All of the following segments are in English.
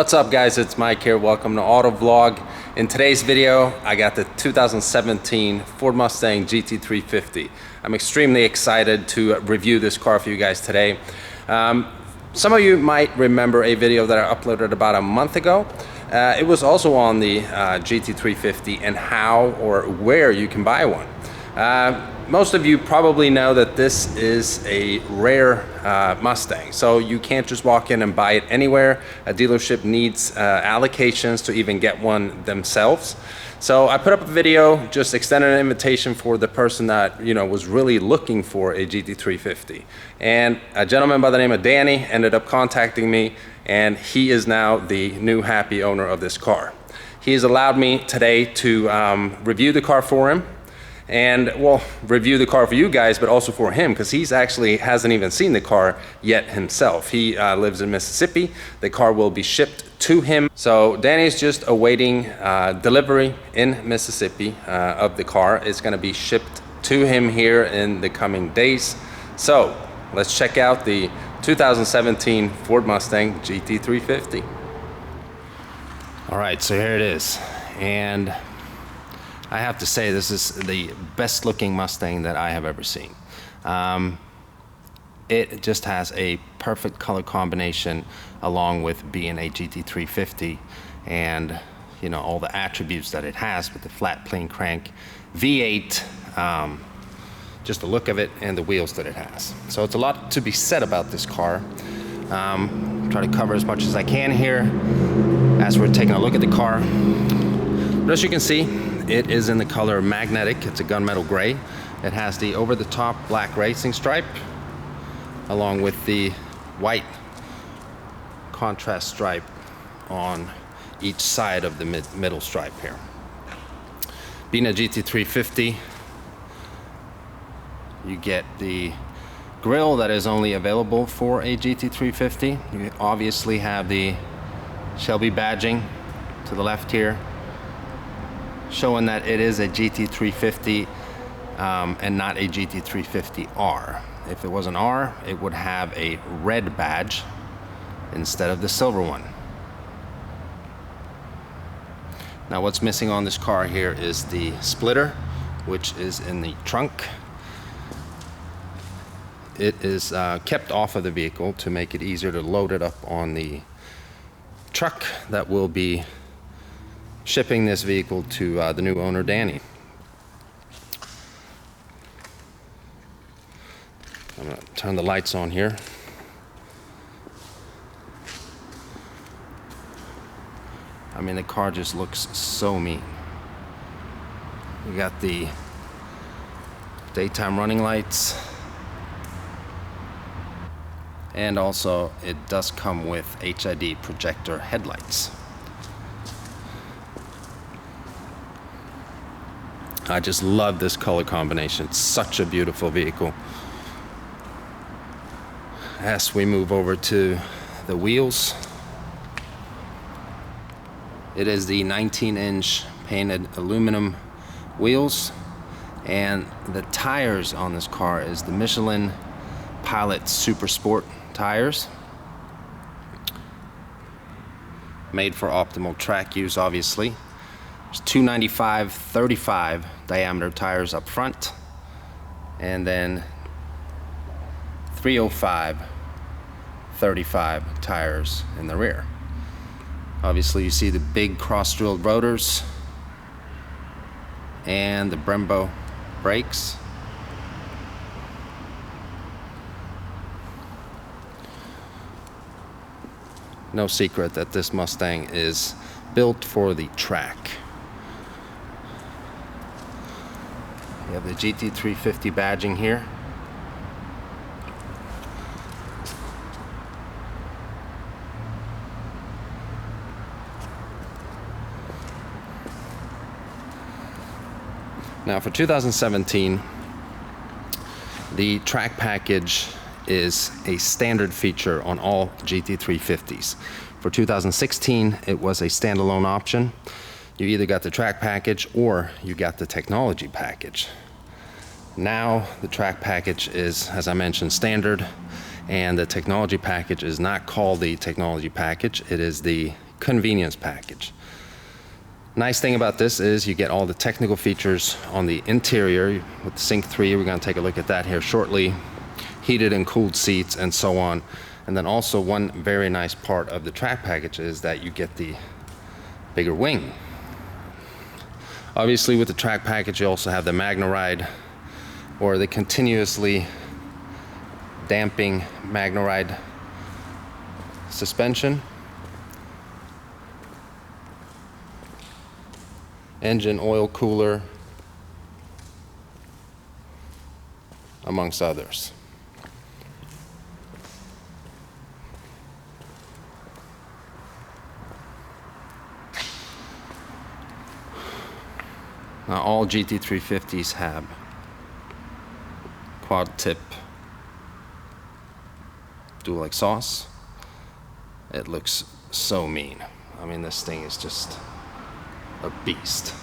What's up guys, it's Mike here. Welcome to Auto Vlog. In today's video, I got the 2017 Ford Mustang GT350. I'm extremely excited to review this car for you guys today. Some of you might remember a video that I uploaded about a month ago. It was also on the GT350 and how or where you can buy one. Most of you probably know that this is a rare Mustang, so you can't just walk in and buy it anywhere. A dealership needs allocations to even get one themselves. So I put up a video, just extended an invitation for the person that was really looking for a GT350. And a gentleman by the name of Danny ended up contacting me, and he is now the new happy owner of this car. He has allowed me today to review the car for him. And well, review the car for you guys, but also for him, because he's actually hasn't even seen the car yet himself. He lives in Mississippi. The car will be shipped to him. So Danny's just awaiting delivery in Mississippi of the car. It's going to be shipped to him here in the coming days. So let's check out the 2017 Ford Mustang GT350. All right, so here it is. And I have to say, this is the best looking Mustang that I have ever seen. It just has a perfect color combination along with being a GT350 and all the attributes that it has with the flat plane crank V8, just the look of it and the wheels that it has. So it's a lot to be said about this car. Try to cover as much as I can here as we're taking a look at the car. But as you can see, it is in the color magnetic. It's a gunmetal gray. It has the over-the-top black racing stripe along with the white contrast stripe on each side of the middle stripe here. Being a GT350, you get the grille that is only available for a GT350. You obviously have the Shelby badging to the left here, showing that it is a GT350 and not a GT350R. If it was an R, it would have a red badge instead of the silver one. Now what's missing on this car here is the splitter, which is in the trunk. It is kept off of the vehicle to make it easier to load it up on the truck that will be shipping this vehicle to the new owner, Danny. I'm gonna turn the lights on here. I mean, the car just looks so mean. We got the daytime running lights, and also it does come with HID projector headlights. I just love this color combination. It's such a beautiful vehicle. As we move over to the wheels, it is the 19-inch painted aluminum wheels, and the tires on this car is the Michelin Pilot Super Sport tires, made for optimal track use, obviously. There's 295/35 diameter tires up front, and then 305/35 tires in the rear. Obviously you see the big cross-drilled rotors and the Brembo brakes. No secret that this Mustang is built for the track. You have the GT350 badging here. Now for 2017, the track package is a standard feature on all GT350s. For 2016, it was a standalone option. You either got the track package or you got the technology package. Now the track package is, as I mentioned, standard, and the technology package is not called the technology package. It is the convenience package. Nice thing about this is you get all the technical features on the interior with the Sync 3. We're going to take a look at that here shortly. Heated and cooled seats and so on. And then also one very nice part of the track package is that you get the bigger wing. Obviously with the track package you also have the MagneRide, or the continuously damping MagneRide suspension. Engine oil cooler, amongst others. Now all GT350s have quad tip dual exhaust. It looks so mean. I mean, this thing is just a beast.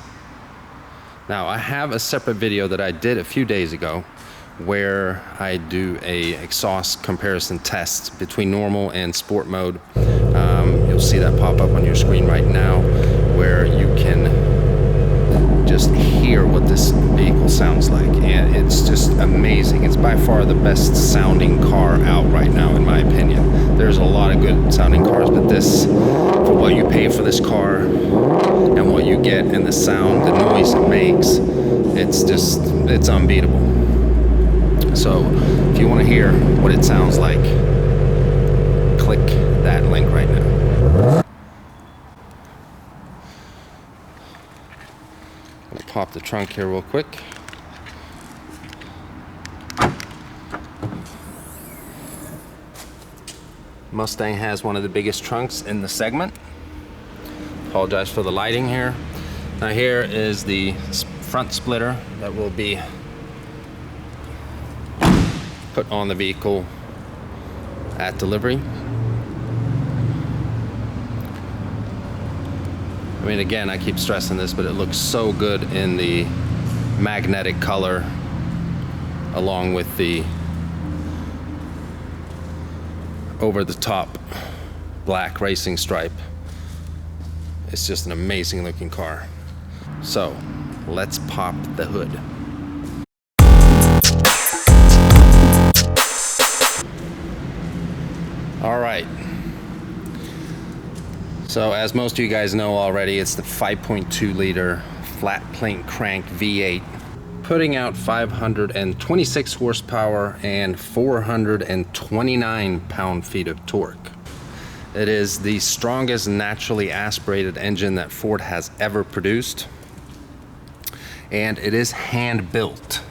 Now I have a separate video that I did a few days ago where I do a exhaust comparison test between normal and sport mode. You'll see that pop up on your screen right now, where you can just hear what this vehicle sounds like, and it's just amazing. It's by far the best sounding car out right now, in my opinion. There's a lot of good sounding cars, but this, for what you pay for this car and what you get and the sound, the noise it makes, it's unbeatable. So if you want to hear what it sounds like, click that link right now. I'll pop the trunk here real quick. Mustang has one of the biggest trunks in the segment. Apologize for the lighting here. Now here is the front splitter that will be put on the vehicle at delivery. I mean, again, I keep stressing this, but it looks so good in the magnetic color along with the over-the-top black racing stripe. It's just an amazing looking car. So let's pop the hood. All right. So as most of you guys know already, it's the 5.2 liter flat plate crank V8, putting out 526 horsepower and 429 pound-feet of torque. It is the strongest naturally aspirated engine that Ford has ever produced, and it is hand-built.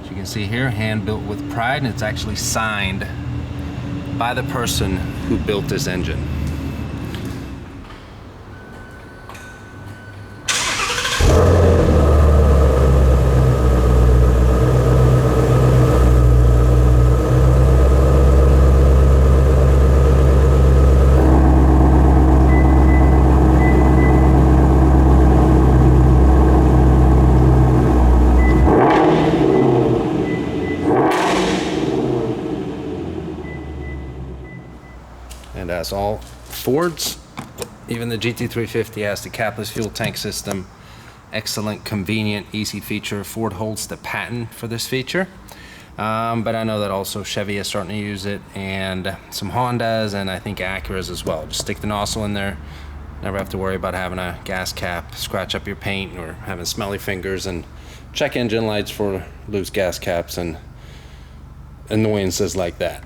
As you can see here, hand-built with pride, and it's actually signed by the person who built this engine. And as all Fords, even the GT350 has the Capless fuel tank system. Excellent, convenient, easy feature. Ford holds the patent for this feature. But I know that also Chevy is starting to use it, and some Hondas, and I think Acuras as well. Just stick the nozzle in there. Never have to worry about having a gas cap scratch up your paint or having smelly fingers, and check engine lights for loose gas caps and annoyances like that.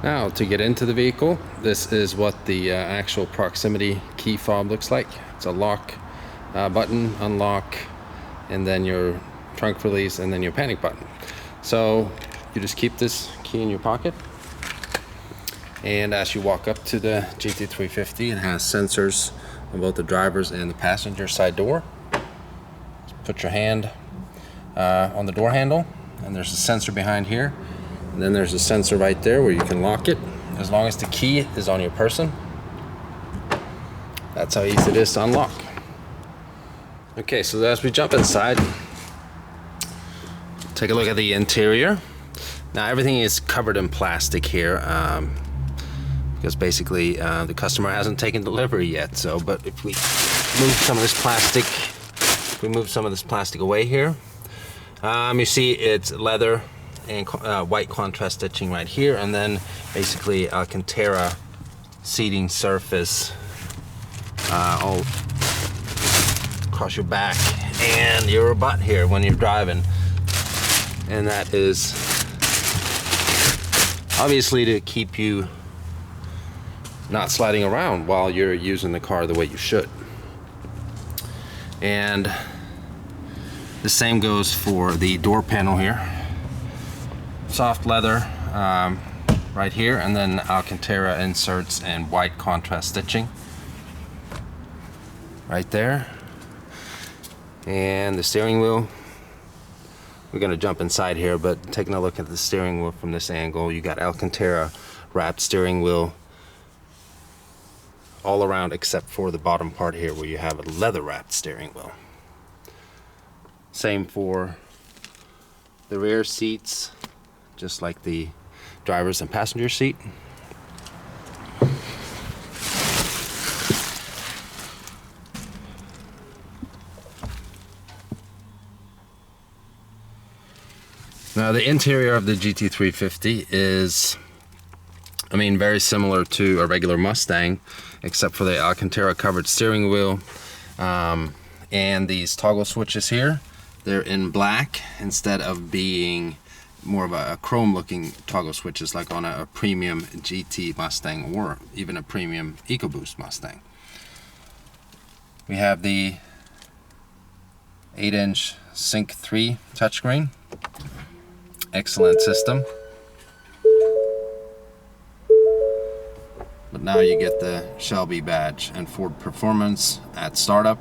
Now to get into the vehicle, this is what the actual proximity key fob looks like. It's a lock button, unlock, and then your trunk release, and then your panic button. So you just keep this key in your pocket, and as you walk up to the GT350, it has sensors on both the driver's and the passenger side door. Just put your hand on the door handle, and there's a sensor behind here. And then there's a sensor right there where you can lock it. As long as the key is on your person, that's how easy it is to unlock. Okay, so as we jump inside, take a look at the interior. Now everything is covered in plastic here because basically the customer hasn't taken delivery yet. So, but if we move some of this plastic, away here, you see it's leather and white contrast stitching right here, and then basically Alcantara seating surface all across your back and your butt here when you're driving, and that is obviously to keep you not sliding around while you're using the car the way you should. And the same goes for the door panel here. Soft leather right here, and then Alcantara inserts and white contrast stitching right there. And the steering wheel, we're gonna jump inside here, but taking a look at the steering wheel from this angle, you got Alcantara wrapped steering wheel all around except for the bottom part here where you have a leather wrapped steering wheel. Same for the rear seats, just like the driver's and passenger seat. Now the interior of the GT350 is, I mean, very similar to a regular Mustang, except for the Alcantara covered steering wheel and these toggle switches here. They're in black instead of being more of a chrome looking toggle switches like on a premium GT Mustang or even a premium EcoBoost Mustang. We have the 8-inch Sync 3 touchscreen. Excellent system. But now you get the Shelby badge and Ford Performance at startup.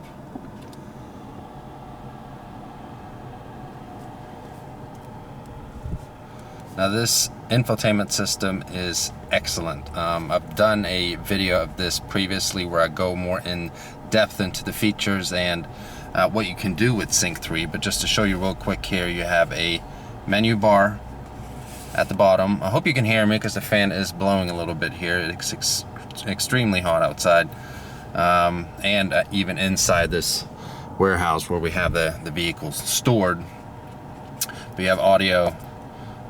Now this infotainment system is excellent. I've done a video of this previously where I go more in depth into the features and what you can do with Sync 3, but just to show you real quick here, you have a menu bar at the bottom. I hope you can hear me because the fan is blowing a little bit here. It's extremely hot outside, and even inside this warehouse where we have the vehicles stored. We have audio,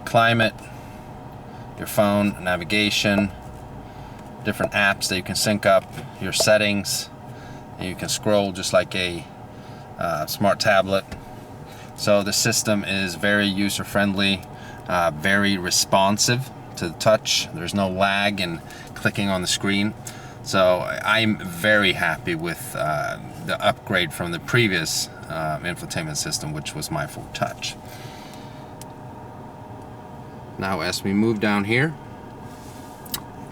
climate, your phone, navigation, different apps that you can sync up, your settings, and you can scroll just like a smart tablet. So the system is very user-friendly, very responsive to the touch. There's no lag in clicking on the screen. So I'm very happy with the upgrade from the previous infotainment system, which was my Ford Touch. Now as we move down here,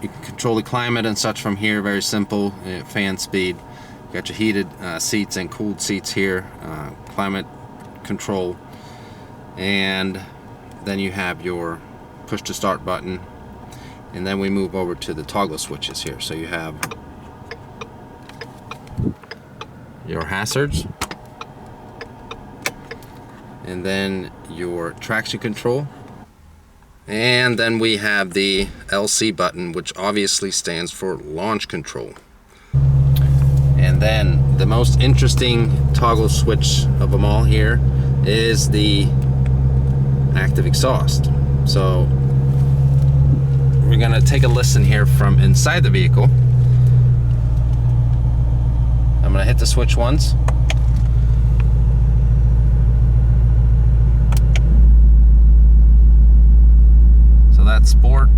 you can control the climate and such from here. Very simple. Fan speed. You got your heated seats and cooled seats here. Climate control. And then you have your push to start button. And then we move over to the toggle switches here. So you have your hazards. And then your traction control. And then we have the LC button, which obviously stands for launch control. And then the most interesting toggle switch of them all here is the active exhaust. So we're gonna take a listen here from inside the vehicle. I'm gonna hit the switch once. That's sport,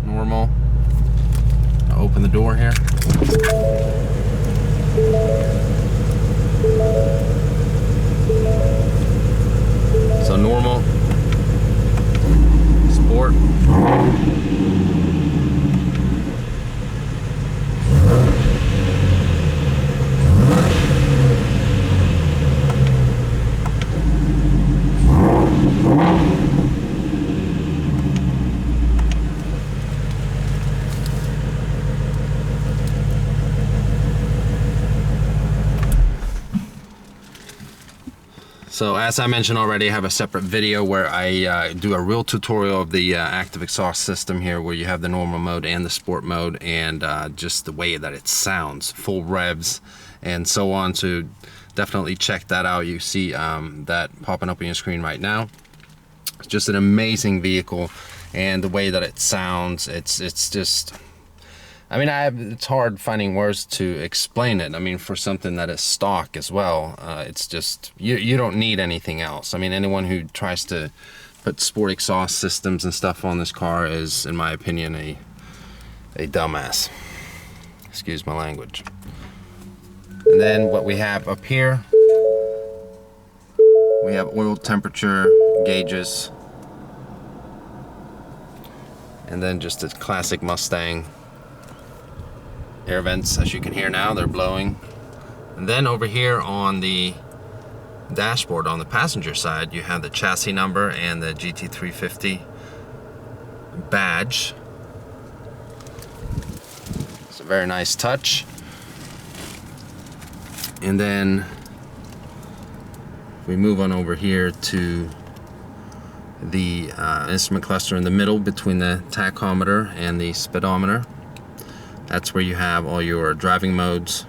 normal. I'll open the door here. So normal, sport. So as I mentioned already, I have a separate video where I do a real tutorial of the active exhaust system here, where you have the normal mode and the sport mode, and just the way that it sounds, full revs and so on. So definitely check that out. You see that popping up on your screen right now. It's just an amazing vehicle, and the way that it sounds, it's just, I mean, it's hard finding words to explain it. I mean, for something that is stock as well, it's just, you don't need anything else. I mean, anyone who tries to put sport exhaust systems and stuff on this car is, in my opinion, a dumbass. Excuse my language. And then what we have up here, we have oil temperature gauges, and then just a classic Mustang air vents. As you can hear now, they're blowing. And then over here on the dashboard on the passenger side, you have the chassis number and the GT350 badge. It's a very nice touch. And then we move on over here to the instrument cluster in the middle between the tachometer and the speedometer. That's where you have all your driving modes,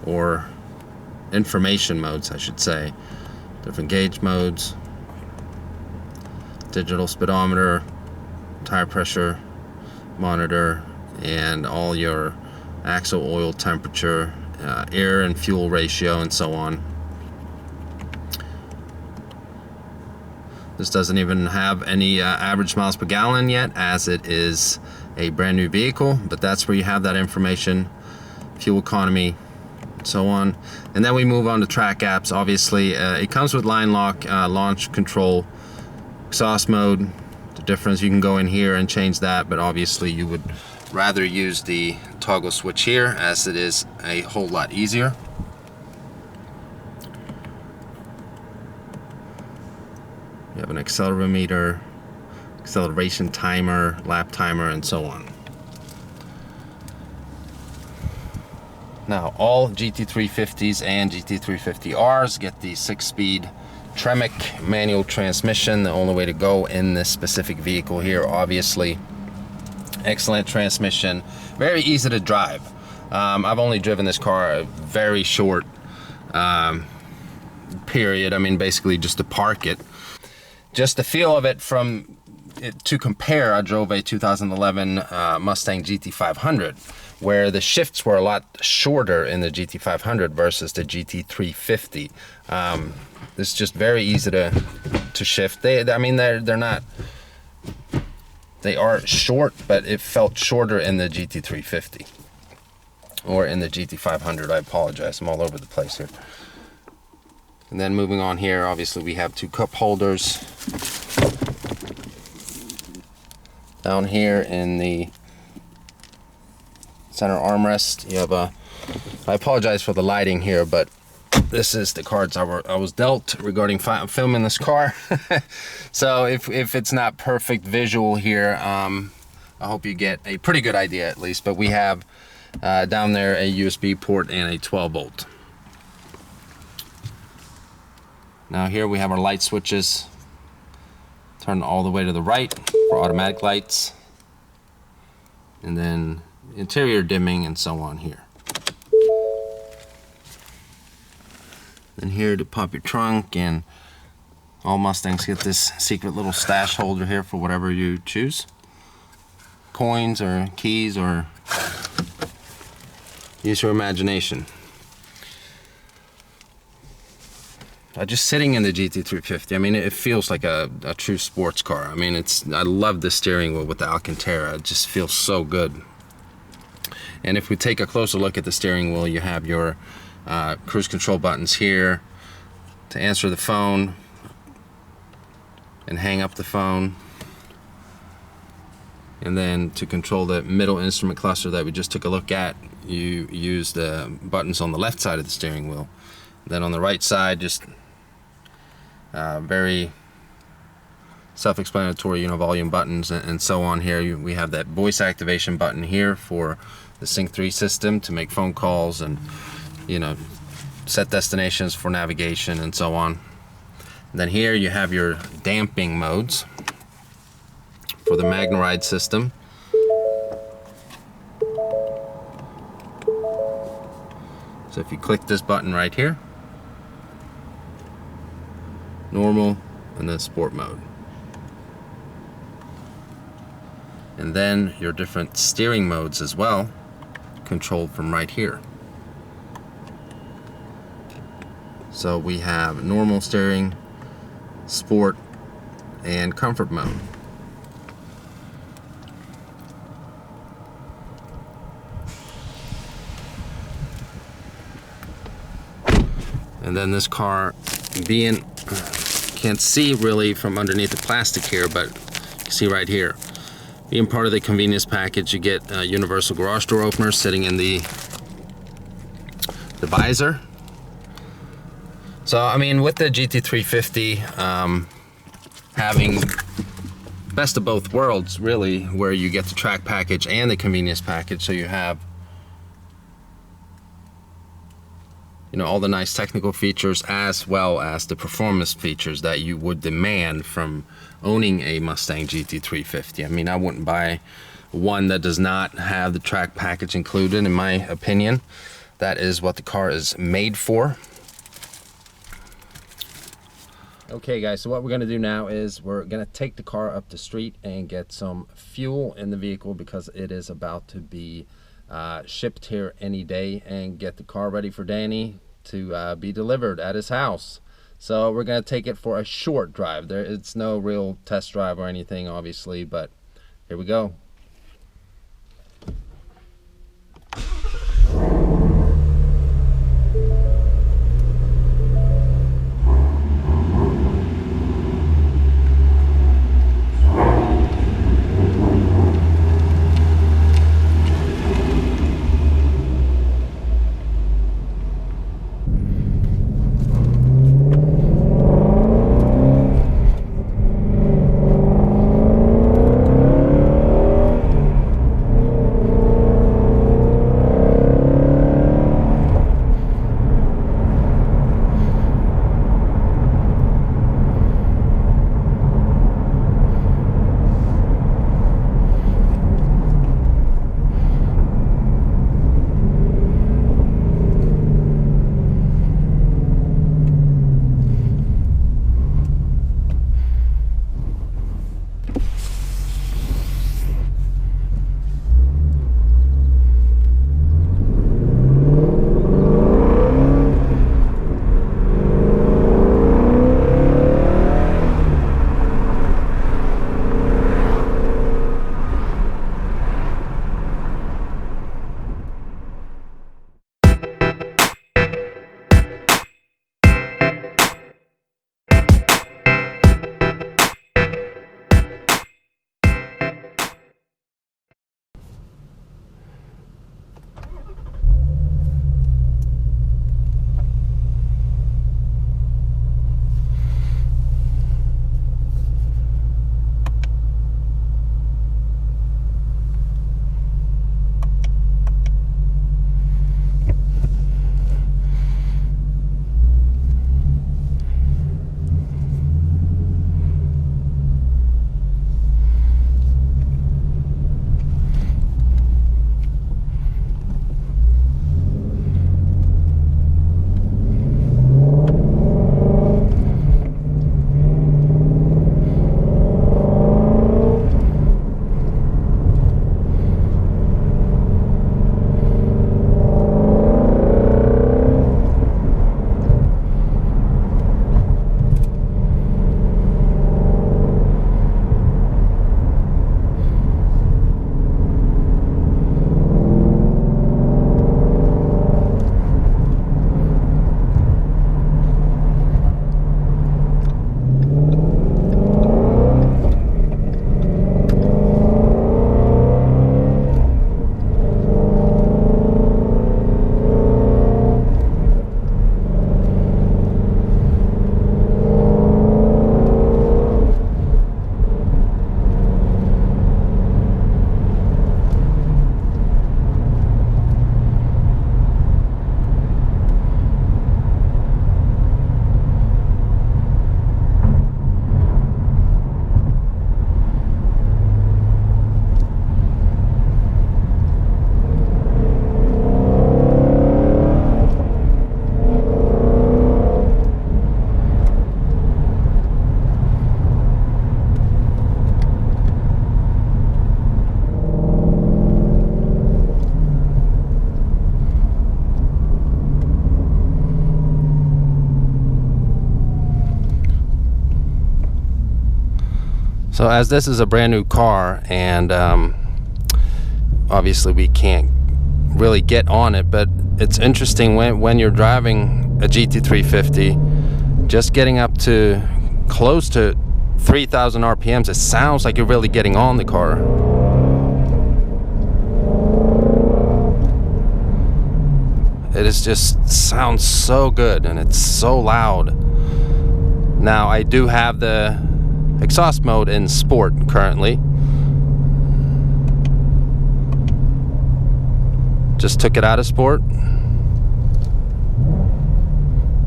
or information modes, I should say. Different gauge modes, digital speedometer, tire pressure monitor, and all your axle oil temperature, air and fuel ratio, and so on. This doesn't even have any average miles per gallon yet, as it is a brand new vehicle, but that's where you have that information, fuel economy, so on. And then we move on to track apps. Obviously, it comes with line lock, launch control, exhaust mode. The difference, you can go in here and change that, but obviously you would rather use the toggle switch here, as it is a whole lot easier. You have an accelerometer, acceleration timer, lap timer, and so on. Now, all GT350s and GT350Rs get the 6-speed Tremec manual transmission, the only way to go in this specific vehicle here, obviously. Excellent transmission, very easy to drive. I've only driven this car a very short period. I mean, basically just to park it. Just the feel of it, from it to compare, I drove a 2011 Mustang GT500, where the shifts were a lot shorter in the GT500 versus the GT350. It's just very easy to shift. I mean, they're not, they are short, but it felt shorter in the GT350 or in the GT500. I apologize, I'm all over the place here. And then moving on here, obviously we have two cup holders. Down here in the center armrest, you have a, I apologize for the lighting here, but this is the cards I was dealt regarding filming this car. So if it's not perfect visual here, I hope you get a pretty good idea at least. But we have down there a USB port and a 12-volt. Now here we have our light switches. Turn all the way to the right for automatic lights. And then interior dimming and so on here. Then here to pop your trunk, and all Mustangs get this secret little stash holder here for whatever you choose. Coins or keys, or use your imagination. Just sitting in the GT350, I mean, it feels like a true sports car. I mean, I love the steering wheel with the Alcantara. It just feels so good. And if we take a closer look at the steering wheel, you have your cruise control buttons here to answer the phone and hang up the phone. And then to control the middle instrument cluster that we just took a look at, you use the buttons on the left side of the steering wheel. Then on the right side, just very self-explanatory, you know, volume buttons and so on here. We have that voice activation button here for the Sync 3 system to make phone calls and, you know, set destinations for navigation and so on. Then here you have your damping modes for the MagneRide system. So if you click this button right here, normal, and then sport mode. And then your different steering modes as well, controlled from right here. So we have normal steering, sport, and comfort mode. And then this car, being, can't see really from underneath the plastic here, but you can see right here. Being part of the convenience package, you get a universal garage door opener sitting in the visor. So, I mean, with the GT350, having best of both worlds, really, where you get the track package and the convenience package, so you have, you know, all the nice technical features as well as the performance features that you would demand from owning a Mustang GT350. I mean, I wouldn't buy one that does not have the track package included, in my opinion. That is what the car is made for. Okay guys, so what we're gonna do now is we're gonna take the car up the street and get some fuel in the vehicle, because it is about to be shipped here any day, and get the car ready for Danny to be delivered at his house. So we're gonna take it for a short drive. It's no real test drive or anything, obviously, but here we go. So as this is a brand new car, and obviously we can't really get on it, but it's interesting when you're driving a GT350, just getting up to close to 3,000 RPMs, it sounds like you're really getting on the car. It is just sounds so good, and it's so loud. Now I do have the exhaust mode in sport currently. Just took it out of sport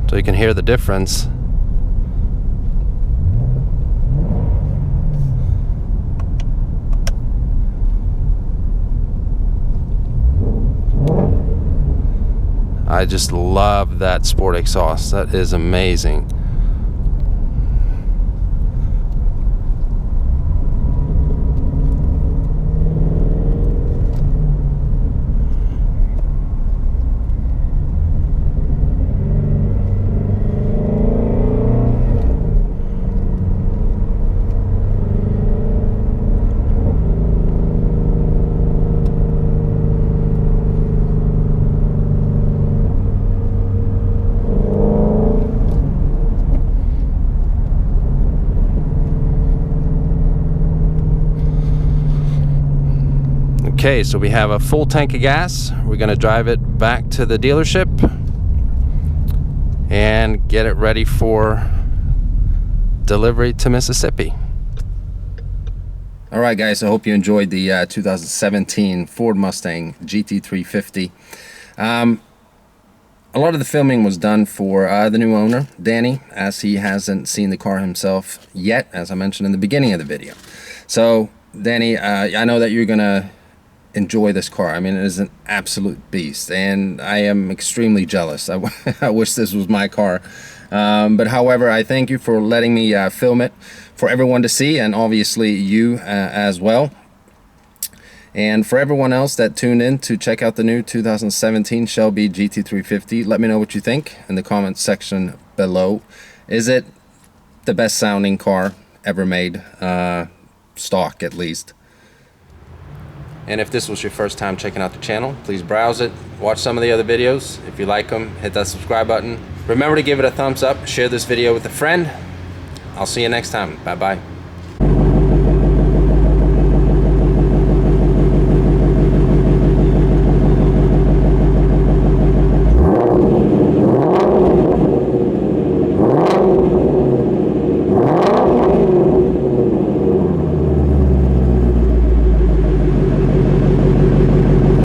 so you can hear the difference. I just love that sport exhaust. That is amazing. Okay, so we have a full tank of gas. We're gonna drive it back to the dealership and get it ready for delivery to Mississippi. All right, guys, I hope you enjoyed the 2017 Ford Mustang GT350. A lot of the filming was done for the new owner, Danny, as he hasn't seen the car himself yet, as I mentioned in the beginning of the video. So, Danny, I know that you're gonna enjoy this car. I mean, it is an absolute beast, and I am extremely jealous. I wish this was my car. But however, I thank you for letting me film it for everyone to see, and obviously you as well. And for everyone else that tuned in to check out the new 2017 Shelby GT350, let me know what you think in the comments section below. Is it the best sounding car ever made? Stock, at least. And if this was your first time checking out the channel, please browse it, watch some of the other videos. If you like them, hit that subscribe button. Remember to give it a thumbs up, share this video with a friend. I'll see you next time. Bye-bye.